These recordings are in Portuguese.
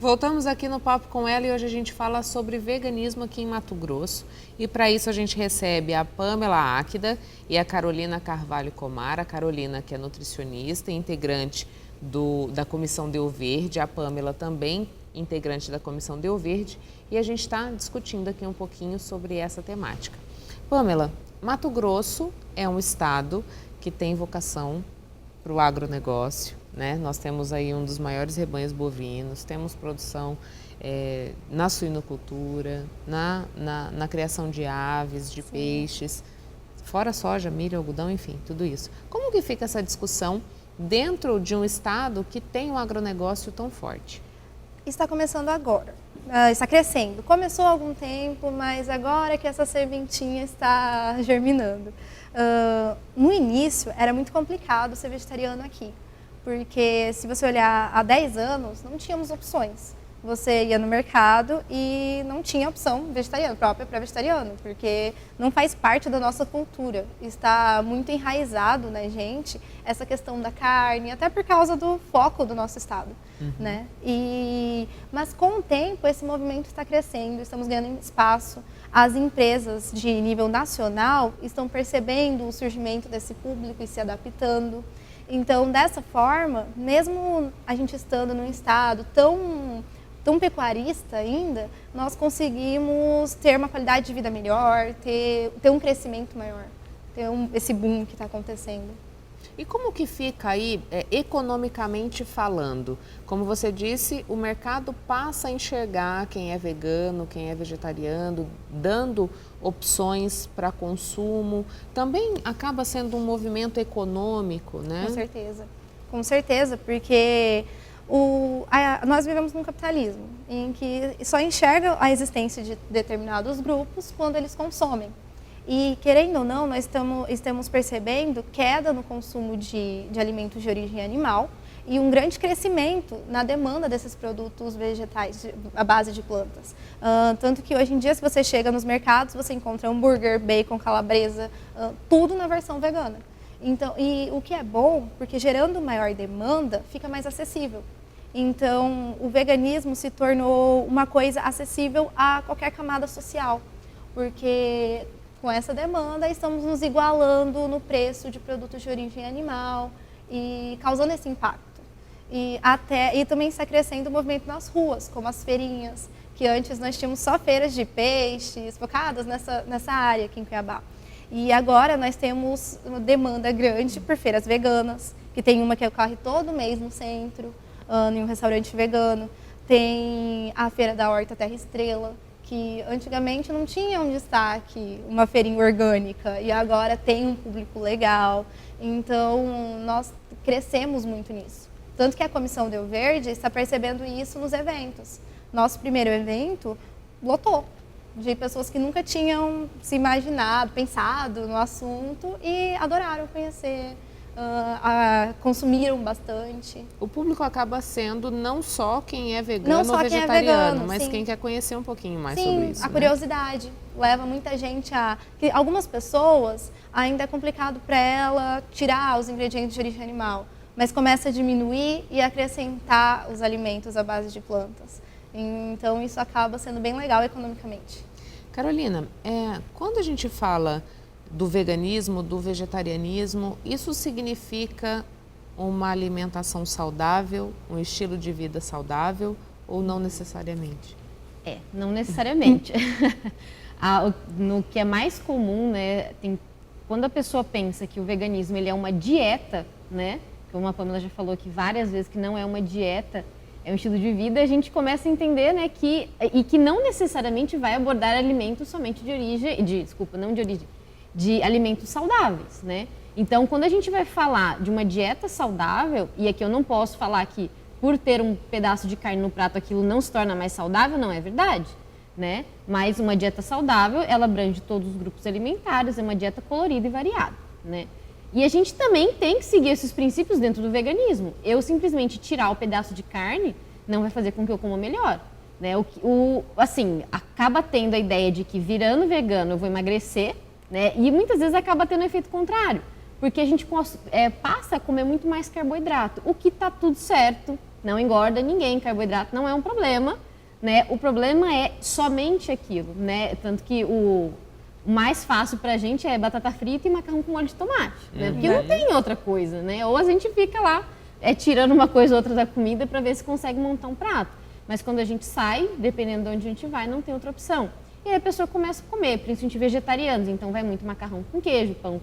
Voltamos aqui no Papo com ela e hoje a gente fala sobre veganismo aqui em Mato Grosso. E para isso a gente recebe a Pamela Áquida e a Carolina Carvalho Comar. A Carolina, que é nutricionista e integrante da Comissão Deu Verde, a Pamela também integrante da Comissão Deu Verde. E a gente está discutindo aqui um pouquinho sobre essa temática. Pamela, Mato Grosso é um estado que tem vocação para o agronegócio, né? Nós temos aí um dos maiores rebanhos bovinos, temos produção na suinocultura, na criação de aves, de peixes, fora soja, milho, algodão, enfim, tudo isso. Como que fica essa discussão dentro de um estado que tem um agronegócio tão forte? Está começando agora, está crescendo. Começou há algum tempo, mas agora que essa sementinha está germinando. No início era muito complicado ser vegetariano aqui, porque se você olhar há 10 anos, não tínhamos opções. Você ia no mercado e não tinha opção vegetariana, própria para vegetariano, porque não faz parte da nossa cultura. Está muito enraizado na gente essa questão da carne, até por causa do foco do nosso estado. Né? Mas com o tempo esse movimento está crescendo, estamos ganhando espaço. As empresas de nível nacional estão percebendo o surgimento desse público e se adaptando. Então, dessa forma, mesmo a gente estando num estado tão pecuarista ainda, nós conseguimos ter uma qualidade de vida melhor, ter um crescimento maior, ter esse boom que está acontecendo. E como que fica aí, economicamente falando? Como você disse, o mercado passa a enxergar quem é vegano, quem é vegetariano, dando opções para consumo. Também acaba sendo um movimento econômico, né? Com certeza, porque nós vivemos num capitalismo em que só enxerga a existência de determinados grupos quando eles consomem. E, querendo ou não, nós estamos percebendo queda no consumo de alimentos de origem animal e um grande crescimento na demanda desses produtos vegetais à base de plantas. Tanto que hoje em dia, se você chega nos mercados, você encontra hambúrguer, bacon, calabresa, tudo na versão vegana. Então, e o que é bom, porque gerando maior demanda, fica mais acessível. Então, o veganismo se tornou uma coisa acessível a qualquer camada social, porque com essa demanda estamos nos igualando no preço de produtos de origem animal e causando esse impacto. E também está crescendo o movimento nas ruas, como as feirinhas, que antes nós tínhamos só feiras de peixes focadas nessa área aqui em Cuiabá. E agora nós temos uma demanda grande por feiras veganas, que tem uma que ocorre todo mês no centro, em um restaurante vegano. Tem a Feira da Horta Terra Estrela, que antigamente não tinha um destaque, uma feirinha orgânica, e agora tem um público legal. Então, nós crescemos muito nisso. Tanto que a Comissão Deu Verde está percebendo isso nos eventos. Nosso primeiro evento lotou de pessoas que nunca tinham se imaginado, pensado no assunto e adoraram conhecer, consumiram bastante. O público acaba sendo não só quem é vegano ou vegetariano, mas quem quer conhecer um pouquinho mais sobre isso. A curiosidade leva muita gente que algumas pessoas ainda é complicado para ela tirar os ingredientes de origem animal, mas começa a diminuir e acrescentar os alimentos à base de plantas. Então isso acaba sendo bem legal economicamente. Carolina, quando a gente fala do veganismo, do vegetarianismo, isso significa uma alimentação saudável, um estilo de vida saudável ou não necessariamente? Não necessariamente. No que é mais comum, né, quando a pessoa pensa que o veganismo ele é uma dieta, né, como a Pamela já falou aqui várias vezes que não é uma dieta, é um estilo de vida, a gente começa a entender, né, que não necessariamente vai abordar alimentos somente de alimentos saudáveis, né? Então, quando a gente vai falar de uma dieta saudável, e aqui eu não posso falar que por ter um pedaço de carne no prato aquilo não se torna mais saudável, não é verdade, né? Mas uma dieta saudável, ela abrange todos os grupos alimentares, é uma dieta colorida e variada, né? E a gente também tem que seguir esses princípios dentro do veganismo. Eu simplesmente tirar o pedaço de carne não vai fazer com que eu coma melhor, né? Assim, acaba tendo a ideia de que virando vegano eu vou emagrecer, né? E muitas vezes acaba tendo um efeito contrário, porque a gente passa a comer muito mais carboidrato, o que está tudo certo, não engorda ninguém, carboidrato não é um problema, né? O problema é somente aquilo, né? Tanto que o mais fácil pra gente é batata frita e macarrão com molho de tomate, né? Porque não tem outra coisa, né? Ou a gente fica lá tirando uma coisa ou outra da comida para ver se consegue montar um prato. Mas quando a gente sai, dependendo de onde a gente vai, não tem outra opção. E aí a pessoa começa a comer, principalmente vegetarianos, então vai muito macarrão com queijo, pão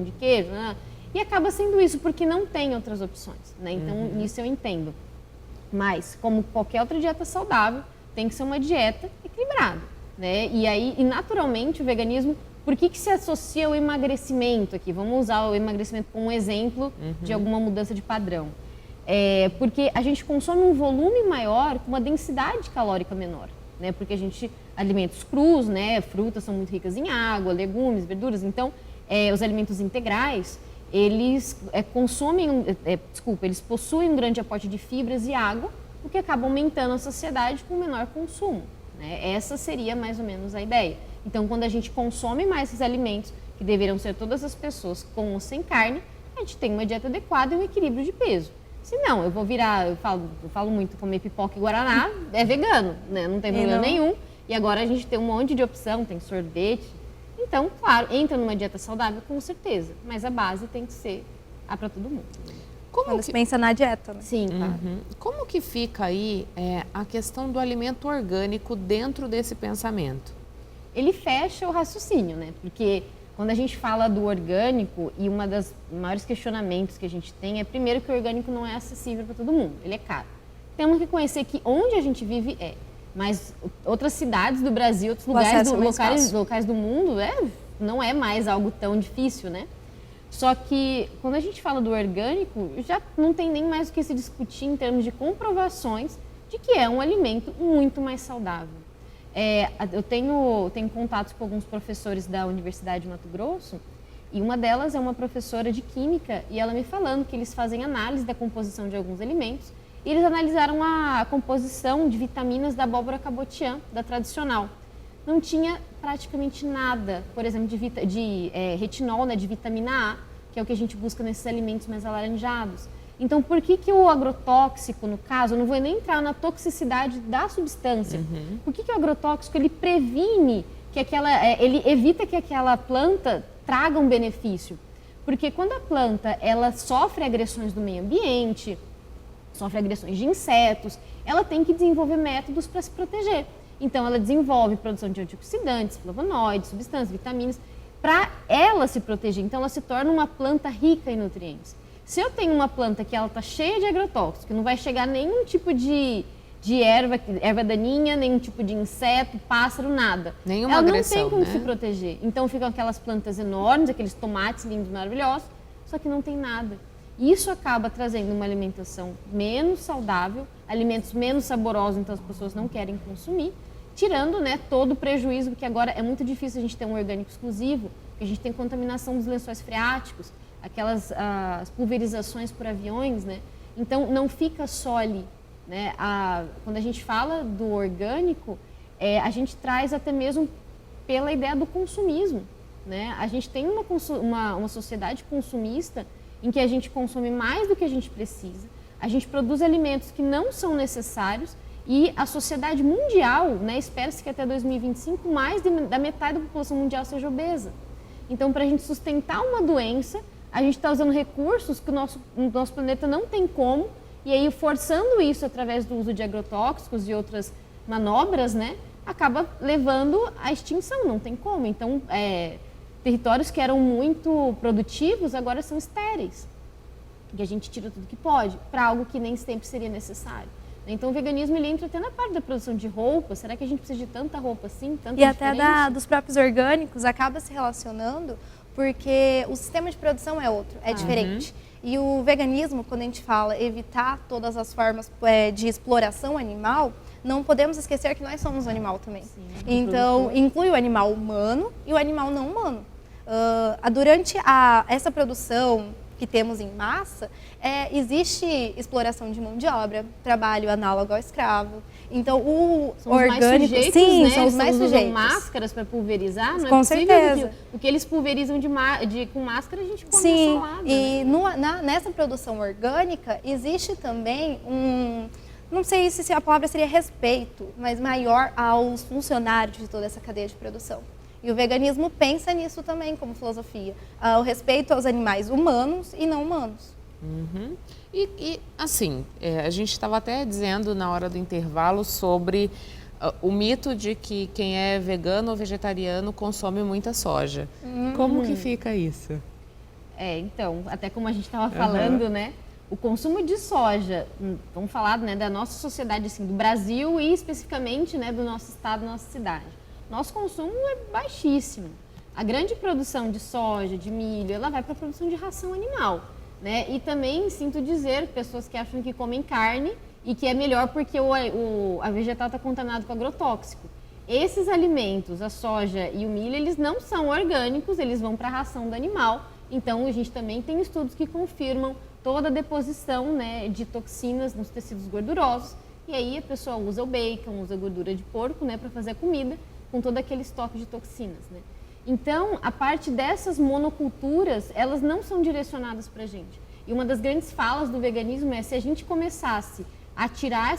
de queijo, né? E acaba sendo isso, porque não tem outras opções, né? Então, isso eu entendo. Mas, como qualquer outra dieta saudável, tem que ser uma dieta equilibrada, né? E aí, naturalmente, o veganismo, por que se associa ao emagrecimento aqui? Vamos usar o emagrecimento como um exemplo de alguma mudança de padrão. Porque a gente consome um volume maior com uma densidade calórica menor, né? Porque a gente, alimentos crus, né? Frutas são muito ricas em água, legumes, verduras. Então, os alimentos integrais, eles eles possuem um grande aporte de fibras e água, o que acaba aumentando a saciedade com menor consumo, né? Essa seria mais ou menos a ideia. Então, quando a gente consome mais esses alimentos, que deveriam ser todas as pessoas com ou sem carne, a gente tem uma dieta adequada e um equilíbrio de peso. Se não, eu vou virar, eu falo muito, comer pipoca e guaraná, é vegano, né? Não tem problema nenhum. E agora a gente tem um monte de opção, tem sorvete. Então, claro, entra numa dieta saudável com certeza, mas a base tem que ser para todo mundo. Quando se pensa na dieta, né? Sim, claro. Como que fica aí a questão do alimento orgânico dentro desse pensamento? Ele fecha o raciocínio, né? Porque quando a gente fala do orgânico, e uma das maiores questionamentos que a gente tem é, primeiro, que o orgânico não é acessível para todo mundo, ele é caro. Temos que conhecer que onde a gente vive mas outras cidades do Brasil, outros locais do mundo, não é mais algo tão difícil, né? Só que quando a gente fala do orgânico, já não tem nem mais o que se discutir em termos de comprovações de que é um alimento muito mais saudável. Eu tenho contatos com alguns professores da Universidade de Mato Grosso, e uma delas é uma professora de química, e ela me falando que eles fazem análise da composição de alguns alimentos, e eles analisaram a composição de vitaminas da abóbora cabotiã, da tradicional. Não tinha praticamente nada, por exemplo, de retinol, né, de vitamina A, que é o que a gente busca nesses alimentos mais alaranjados. Então, por que o agrotóxico, no caso, eu não vou nem entrar na toxicidade da substância, por que o agrotóxico, ele previne que ele evita que aquela planta traga um benefício? Porque quando a planta, ela sofre agressões do meio ambiente, sofre agressões de insetos, ela tem que desenvolver métodos para se proteger. Então, ela desenvolve produção de antioxidantes, flavonoides, substâncias, vitaminas, para ela se proteger. Então, ela se torna uma planta rica em nutrientes. Se eu tenho uma planta que ela está cheia de agrotóxicos, que não vai chegar nenhum tipo de erva daninha, nenhum tipo de inseto, pássaro, nada. Nenhuma ela agressão, não tem como né? se proteger. Então, ficam aquelas plantas enormes, aqueles tomates lindos, maravilhosos, só que não tem nada. Isso acaba trazendo uma alimentação menos saudável, alimentos menos saborosos, então as pessoas não querem consumir, tirando, né, todo o prejuízo, porque agora é muito difícil a gente ter um orgânico exclusivo, porque a gente tem contaminação dos lençóis freáticos, aquelas as pulverizações por aviões, né? Então não fica só ali, né? Quando a gente fala do orgânico, a gente traz até mesmo pela ideia do consumismo, né? A gente tem uma sociedade consumista em que a gente consome mais do que a gente precisa, a gente produz alimentos que não são necessários e a sociedade mundial, né, espera-se que até 2025 mais da metade da população mundial seja obesa. Então, para a gente sustentar uma doença, a gente está usando recursos que o nosso planeta não tem como, e aí forçando isso através do uso de agrotóxicos e outras manobras, né, acaba levando à extinção, não tem como. Então, territórios que eram muito produtivos agora são estéreis, que a gente tira tudo que pode, para algo que nem sempre seria necessário. Então o veganismo, ele entra até na parte da produção de roupa. Será que a gente precisa de tanta roupa assim, tanta E até diferença? dos próprios orgânicos acaba se relacionando, porque o sistema de produção é outro, é diferente. E o veganismo, quando a gente fala evitar todas as formas de exploração animal, não podemos esquecer que nós somos um animal também. Sim, então, inclui o animal humano e o animal não humano. Durante essa produção que temos em massa, existe exploração de mão de obra, trabalho análogo ao escravo. Então, o são os orgânico, mais sujeitos, sim, né? são os mais usam sujeitos. máscaras para pulverizar, não é Com possível certeza. que o que eles pulverizam com máscara a gente come Sim, na salada. e Né? nessa produção orgânica existe também não sei se a palavra seria respeito, mas maior aos funcionários de toda essa cadeia de produção. E o veganismo pensa nisso também como filosofia, o respeito aos animais humanos e não humanos. Uhum. E assim, a gente estava até dizendo na hora do intervalo sobre o mito de que quem é vegano ou vegetariano consome muita soja. Como que fica isso? Então, até como a gente estava falando, né? O consumo de soja, vamos falar, né, da nossa sociedade, assim, do Brasil e especificamente, né, do nosso estado, nossa cidade. Nosso consumo é baixíssimo. A grande produção de soja, de milho, ela vai para a produção de ração animal, né? E também sinto dizer, pessoas que acham que comem carne e que é melhor porque a vegetal está contaminado com agrotóxico. Esses alimentos, a soja e o milho, eles não são orgânicos, eles vão para a ração do animal. Então, a gente também tem estudos que confirmam toda a deposição, né, de toxinas nos tecidos gordurosos. E aí a pessoa usa o bacon, usa a gordura de porco, né, para fazer a comida, com todo aquele estoque de toxinas, né? Então, a parte dessas monoculturas, elas não são direcionadas para a gente. E uma das grandes falas do veganismo é se a gente começasse a tirar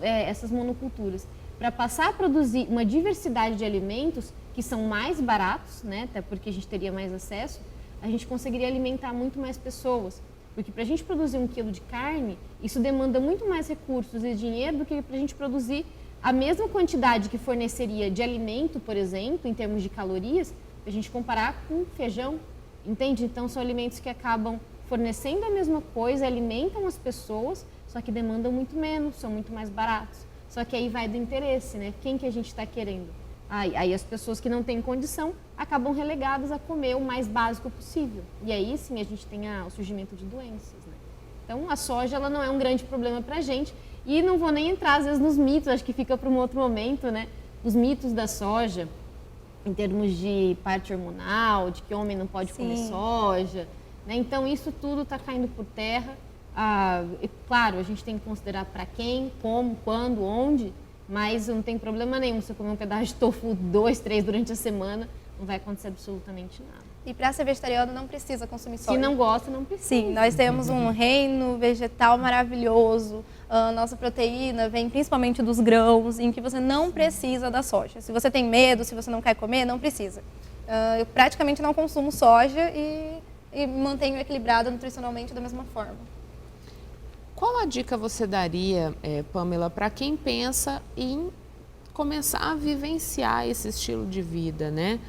essas monoculturas para passar a produzir uma diversidade de alimentos que são mais baratos, né, até porque a gente teria mais acesso, a gente conseguiria alimentar muito mais pessoas. Porque para a gente produzir 1 quilo de carne, isso demanda muito mais recursos e dinheiro do que para a gente produzir a mesma quantidade que forneceria de alimento, por exemplo, em termos de calorias, a gente comparar com feijão, entende? Então, são alimentos que acabam fornecendo a mesma coisa, alimentam as pessoas, só que demandam muito menos, são muito mais baratos. Só que aí vai do interesse, né? Quem que a gente está querendo? Aí as pessoas que não têm condição acabam relegadas a comer o mais básico possível. E aí, sim, a gente tem o surgimento de doenças, né? Então, a soja, ela não é um grande problema para a gente. E não vou nem entrar, às vezes, nos mitos, acho que fica para um outro momento, né? Os mitos da soja, em termos de parte hormonal, de que homem não pode comer soja, né? Então, isso tudo está caindo por terra. Claro, a gente tem que considerar para quem, como, quando, onde, mas não tem problema nenhum. Se eu comer um pedaço de tofu 2, 3 durante a semana, não vai acontecer absolutamente nada. E para ser vegetariano não precisa consumir soja. Se não gosta, não precisa. Sim, nós temos um reino vegetal maravilhoso. Nossa proteína vem principalmente dos grãos, em que você não precisa da soja. Se você tem medo, se você não quer comer, não precisa. Eu praticamente não consumo soja e mantenho equilibrada nutricionalmente da mesma forma. Qual a dica você daria, Pamela, para quem pensa em começar a vivenciar esse estilo de vida, né?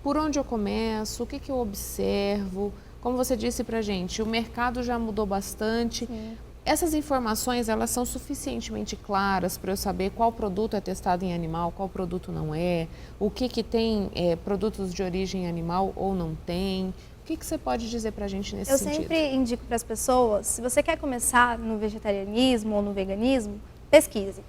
Por onde eu começo? O que eu observo? Como você disse para a gente, o mercado já mudou bastante. Sim. Essas informações, elas são suficientemente claras para eu saber qual produto é testado em animal, qual produto não é, o que tem produtos de origem animal ou não tem. O que você pode dizer para a gente nesse sentido? Eu sempre indico para as pessoas, se você quer começar no vegetarianismo ou no veganismo, pesquise.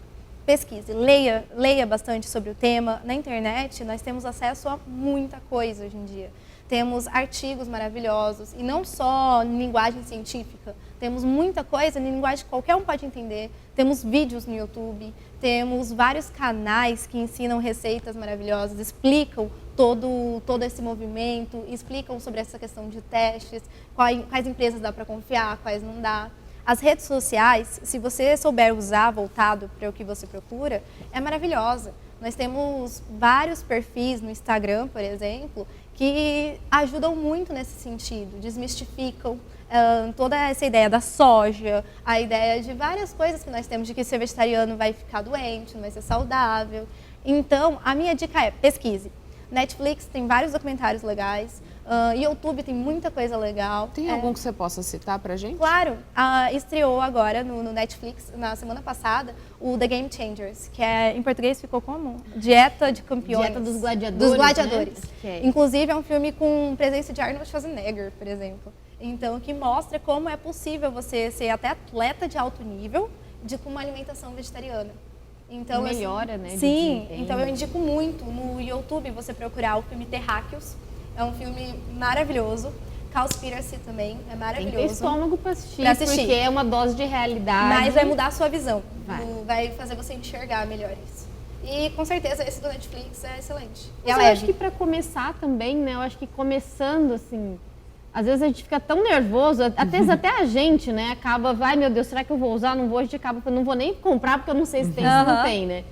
Pesquise, leia bastante sobre o tema. Na internet, nós temos acesso a muita coisa hoje em dia. Temos artigos maravilhosos, e não só em linguagem científica. Temos muita coisa em linguagem que qualquer um pode entender. Temos vídeos no YouTube, temos vários canais que ensinam receitas maravilhosas, explicam todo esse movimento, explicam sobre essa questão de testes, quais empresas dá para confiar, quais não dá. As redes sociais, se você souber usar voltado para o que você procura, é maravilhosa. Nós temos vários perfis no Instagram, por exemplo, que ajudam muito nesse sentido, desmistificam toda essa ideia da soja, a ideia de várias coisas que nós temos de que ser vegetariano vai ficar doente, não vai ser saudável. Então, a minha dica é pesquise. Netflix tem vários documentários legais, YouTube tem muita coisa legal. Tem algum que você possa citar pra gente? Claro, estreou agora no Netflix, na semana passada, o The Game Changers, que em português ficou como? Dieta de Campeões. Dieta dos Gladiadores. Dos Gladiadores. Né? Inclusive é um filme com presença de Arnold Schwarzenegger, por exemplo. Então, que mostra como é possível você ser até atleta de alto nível com uma alimentação vegetariana. Então, melhora, assim, né? Sim, então eu indico muito no YouTube você procurar o filme Terráqueos. É um filme maravilhoso. Cowspiracy também, é Tem maravilhoso. que ter estômago para assistir, porque é uma dose de realidade. Mas vai mudar a sua visão. Vai fazer você enxergar melhor isso. E com certeza esse do Netflix é excelente. Mas eu acho que para começar também, né? Eu acho que começando assim, às vezes a gente fica tão nervoso, até a gente, né? Acaba, vai, meu Deus, será que eu vou usar? Não vou, a gente acaba, não vou nem comprar porque eu não sei se tem, se não tem, né?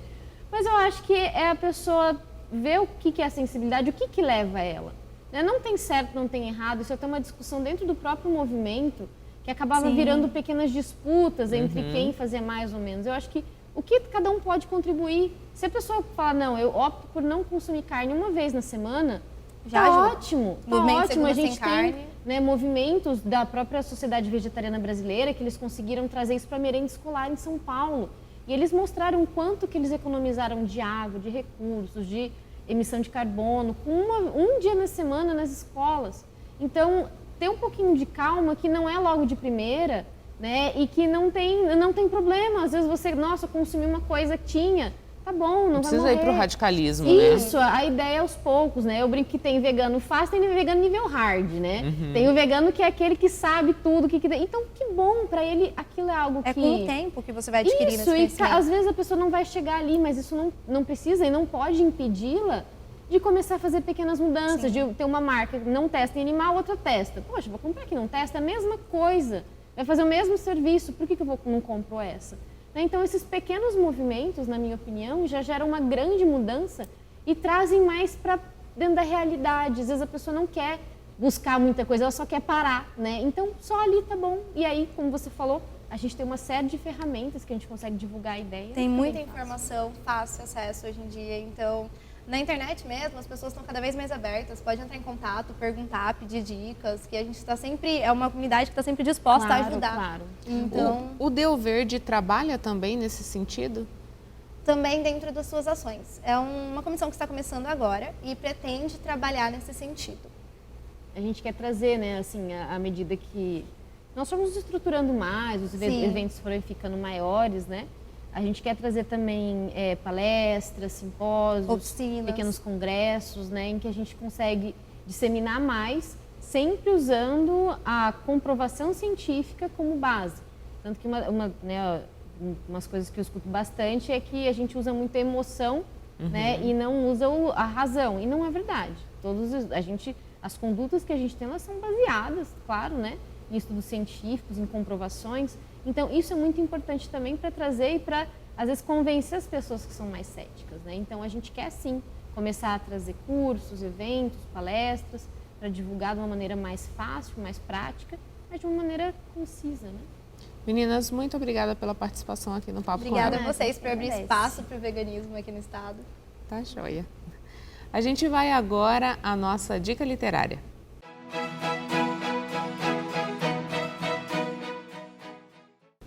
Mas eu acho que é a pessoa ver o que é a sensibilidade, o que leva ela. Né? Não tem certo, não tem errado, isso é até uma discussão dentro do próprio movimento que acabava virando pequenas disputas entre quem fazia mais ou menos. Eu acho que o que cada um pode contribuir. Se a pessoa falar, não, eu opto por não consumir carne uma vez na semana, já tá ótimo. Tá ótimo. A gente tem né, movimentos da própria Sociedade Vegetariana Brasileira que eles conseguiram trazer isso para merenda escolar em São Paulo. E eles mostraram o quanto que eles economizaram de água, de recursos, de emissão de carbono, com um dia na semana nas escolas. Então, ter um pouquinho de calma, que não é logo de primeira, né? E que não tem problema. Às vezes você, nossa, consumiu uma coisa que tinha, tá bom, não vai morrer. Precisa ir pro radicalismo, né? Isso, a ideia é aos poucos, né? Eu brinco que tem vegano fácil, tem vegano nível hard, né? Tem o vegano que é aquele que sabe tudo, que tem. Então, que bom, pra ele aquilo é algo que... É com o tempo que você vai adquirindo esse conhecimento. Isso, e às vezes a pessoa não vai chegar ali, mas isso não precisa e não pode impedi-la de começar a fazer pequenas mudanças, de ter uma marca que não testa em animal, outra testa. Poxa, vou comprar que não testa, é a mesma coisa. Vai fazer o mesmo serviço, por que eu não compro essa? Então, esses pequenos movimentos, na minha opinião, já geram uma grande mudança e trazem mais para dentro da realidade. Às vezes a pessoa não quer buscar muita coisa, ela só quer parar, né? Então, só ali tá bom. E aí, como você falou, a gente tem uma série de ferramentas que a gente consegue divulgar a ideia. Tem muita informação, fácil acesso hoje em dia, então... Na internet mesmo, as pessoas estão cada vez mais abertas, pode entrar em contato, perguntar, pedir dicas, que a gente está sempre, é uma comunidade que está sempre disposta a ajudar. Claro. Então, O Deu Verde trabalha também nesse sentido? Também dentro das suas ações. É uma comissão que está começando agora e pretende trabalhar nesse sentido. A gente quer trazer, né, assim, à medida que nós estamos estruturando mais, os eventos foram ficando maiores, né? A gente quer trazer também palestras, simpósios, oficinas, pequenos congressos, né, em que a gente consegue disseminar mais, sempre usando a comprovação científica como base. Tanto que umas coisas que eu escuto bastante é que a gente usa muito a emoção, né, e não usa a razão. E não é verdade. As condutas que a gente tem, elas são baseadas, claro, né, em estudos científicos, em comprovações. Então, isso é muito importante também para trazer e para, às vezes, convencer as pessoas que são mais céticas, né? Então, a gente quer, sim, começar a trazer cursos, eventos, palestras, para divulgar de uma maneira mais fácil, mais prática, mas de uma maneira concisa, né? Meninas, muito obrigada pela participação aqui no Papo com Ela. Obrigada a vocês por abrir espaço para o veganismo aqui no estado. Tá joia. A gente vai agora à nossa dica literária.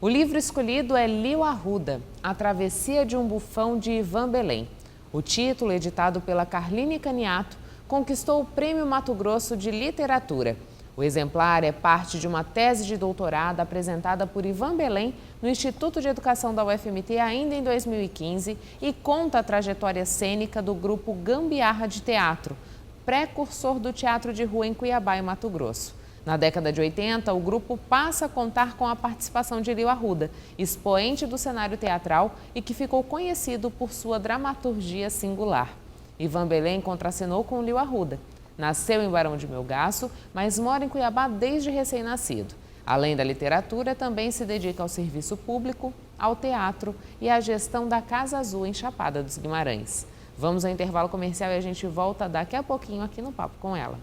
O livro escolhido é Liu Arruda, A Travessia de um Bufão, de Ivan Belém. O título, editado pela Carline Caniato, conquistou o Prêmio Mato Grosso de Literatura. O exemplar é parte de uma tese de doutorado apresentada por Ivan Belém no Instituto de Educação da UFMT ainda em 2015 e conta a trajetória cênica do grupo Gambiarra de Teatro, precursor do teatro de rua em Cuiabá e Mato Grosso. Na década de 80, o grupo passa a contar com a participação de Liu Arruda, expoente do cenário teatral e que ficou conhecido por sua dramaturgia singular. Ivan Belém contracenou com Liu Arruda. Nasceu em Barão de Melgaço, mas mora em Cuiabá desde recém-nascido. Além da literatura, também se dedica ao serviço público, ao teatro e à gestão da Casa Azul em Chapada dos Guimarães. Vamos ao intervalo comercial e a gente volta daqui a pouquinho aqui no Papo com Ela.